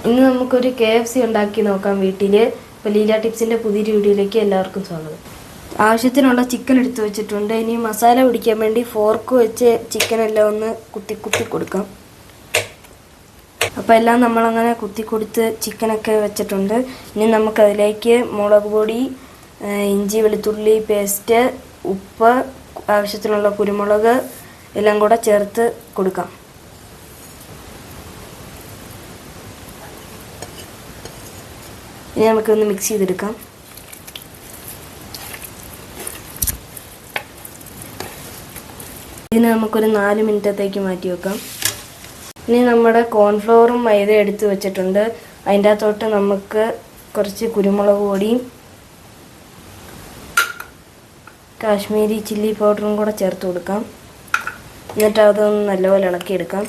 ഇന്ന് നമുക്കൊരു KFC ഉണ്ടാക്കി നോക്കാം വീട്ടിൽ. അപ്പോൾ ലീല ടിപ്സിൻ്റെ പുതിയൊരു വീഡിയോയിലേക്ക് എല്ലാവർക്കും സ്വാഗതം. ആവശ്യത്തിനുള്ള ചിക്കൻ എടുത്ത് വെച്ചിട്ടുണ്ട്. ഇനി മസാല പിടിക്കാൻ വേണ്ടി ഫോർക്ക് വെച്ച് ചിക്കനെല്ലാം ഒന്ന് കുത്തി കൊടുക്കാം. അപ്പോൾ എല്ലാം നമ്മളങ്ങനെ കുത്തി കൊടുത്ത് ചിക്കനൊക്കെ വെച്ചിട്ടുണ്ട്. ഇനി നമുക്കതിലേക്ക് മുളക് പൊടി, ഇഞ്ചി വെളുത്തുള്ളി പേസ്റ്റ്, ഉപ്പ്, ആവശ്യത്തിനുള്ള കുരുമുളക് എല്ലാം കൂടെ ചേർത്ത് കൊടുക്കാം. ഇനി നമുക്കൊന്ന് മിക്സ് ചെയ്തെടുക്കാം. ഇതിന് നമുക്കൊരു 4 മിനിറ്റത്തേക്ക് മാറ്റി വെക്കാം. ഇനി നമ്മുടെ കോൺഫ്ലവറും മൈദ എടുത്ത് വെച്ചിട്ടുണ്ട്. അതിൻ്റെ അകത്തോട്ട് നമുക്ക് കുറച്ച് കുരുമുളക് പൊടിയും കാശ്മീരി ചില്ലി പൗഡറും കൂടെ ചേർത്ത് കൊടുക്കാം. എന്നിട്ട് അതൊന്ന് നല്ലപോലെ ഇളക്കിയെടുക്കാം.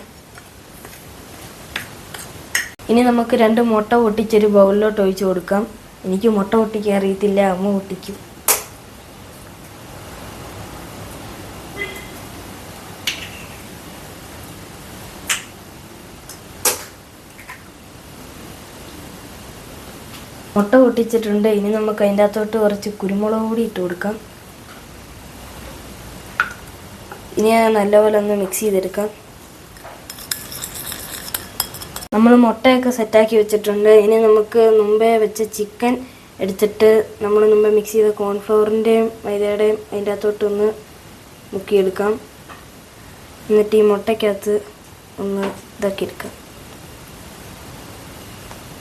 ഇനി നമുക്ക് 2 മുട്ട പൊട്ടിച്ചൊരു ബൗളിലോട്ട് ഒഴിച്ച് കൊടുക്കാം. എനിക്ക് മുട്ട പൊട്ടിക്കാൻ അറിയത്തില്ല, അമ്മ പൊട്ടിക്കും. മുട്ട പൊട്ടിച്ചിട്ടുണ്ട്. ഇനി നമുക്ക് അതിൻ്റെ അകത്തോട്ട് കുറച്ച് കുരുമുളക് പൊടി ഇട്ട് കൊടുക്കാം. ഇനി നല്ലപോലെ ഒന്ന് മിക്സ് ചെയ്തെടുക്കാം. നമ്മൾ മുട്ടയൊക്കെ സെറ്റാക്കി വെച്ചിട്ടുണ്ട്. ഇനി നമുക്ക് മുമ്പേ വെച്ച ചിക്കൻ എടുത്തിട്ട് നമ്മൾ മുമ്പേ മിക്സ് ചെയ്ത കോൺഫ്ലവറിൻ്റെയും മൈദയുടെയും അതിൻ്റെ അകത്തോട്ടൊന്ന് മുക്കിയെടുക്കാം. എന്നിട്ട് ഈ മുട്ടയ്ക്കകത്ത് ഒന്ന് ഇതാക്കിയെടുക്കാം.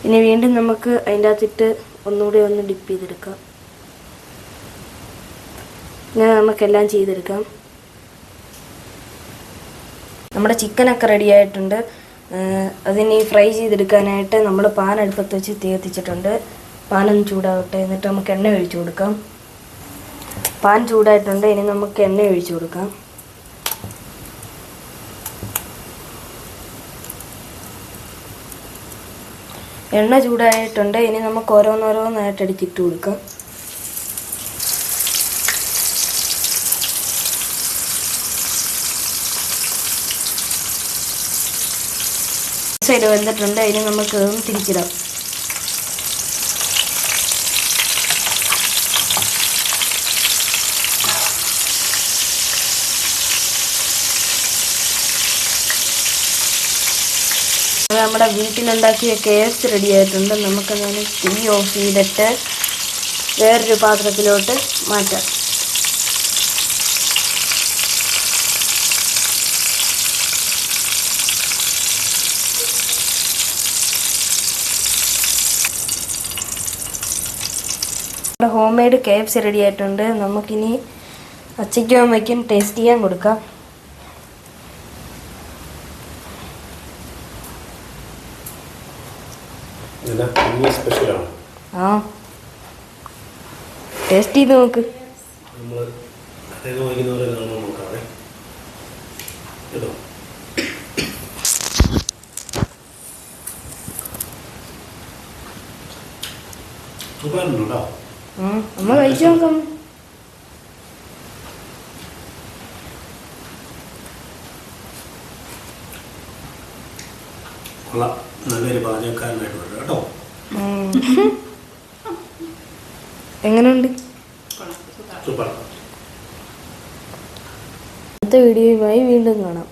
ഇനി വീണ്ടും നമുക്ക് അതിൻ്റെ അകത്തിട്ട് ഒന്നുകൂടി ഒന്ന് ഡിപ്പ് ചെയ്തെടുക്കാം. ഇങ്ങനെ നമുക്കെല്ലാം ചെയ്തെടുക്കാം. നമ്മുടെ ചിക്കനൊക്കെ റെഡി ആയിട്ടുണ്ട്. അതിന് ഫ്രൈ ചെയ്തെടുക്കാനായിട്ട് നമ്മൾ പാൻ അടുപ്പത്ത് വെച്ച് തീ കത്തിച്ചിട്ടുണ്ട്. പാനൊന്ന് ചൂടാവട്ടെ. എന്നിട്ട് നമുക്ക് എണ്ണ ഒഴിച്ചു കൊടുക്കാം. പാൻ ചൂടായിട്ടുണ്ട്. ഇനി നമുക്ക് എണ്ണ ഒഴിച്ചു കൊടുക്കാം. എണ്ണ ചൂടായിട്ടുണ്ട്. ഇനി നമുക്ക് ഓരോന്നോരോന്നായിട്ട് അടിച്ചിട്ട് കൊടുക്കാം. സൈഡ് വെന്തിട്ടുണ്ട്. ഇനി നമുക്ക് തിരിച്ചിടാം. നമ്മുടെ വീട്ടിലുണ്ടാക്കിയ KFC റെഡി ആയിട്ടുണ്ട്. നമുക്കതിന് തീ ഓഫ് ചെയ്തിട്ട് വേറൊരു പാത്രത്തിലോട്ട് മാറ്റാം. ഹോം മെയ്ഡ് KFC റെഡി ആയിട്ടുണ്ട്. നമുക്കിനി അച്ചയ്ക്കും അമ്മയ്ക്കും ടേസ്റ്റ് ചെയ്യാൻ കൊടുക്കാം. ആ, ടേസ്റ്റ് ചെയ്ത് നോക്ക്. നമ്മൾ കഴിച്ചു നോക്കാം. നല്ലൊരു പാചകക്കാരനായിട്ട് കേട്ടോ. എങ്ങനെയുണ്ട്? സൂപ്പർ. അടുത്ത വീഡിയോയുമായി വീണ്ടും കാണാം.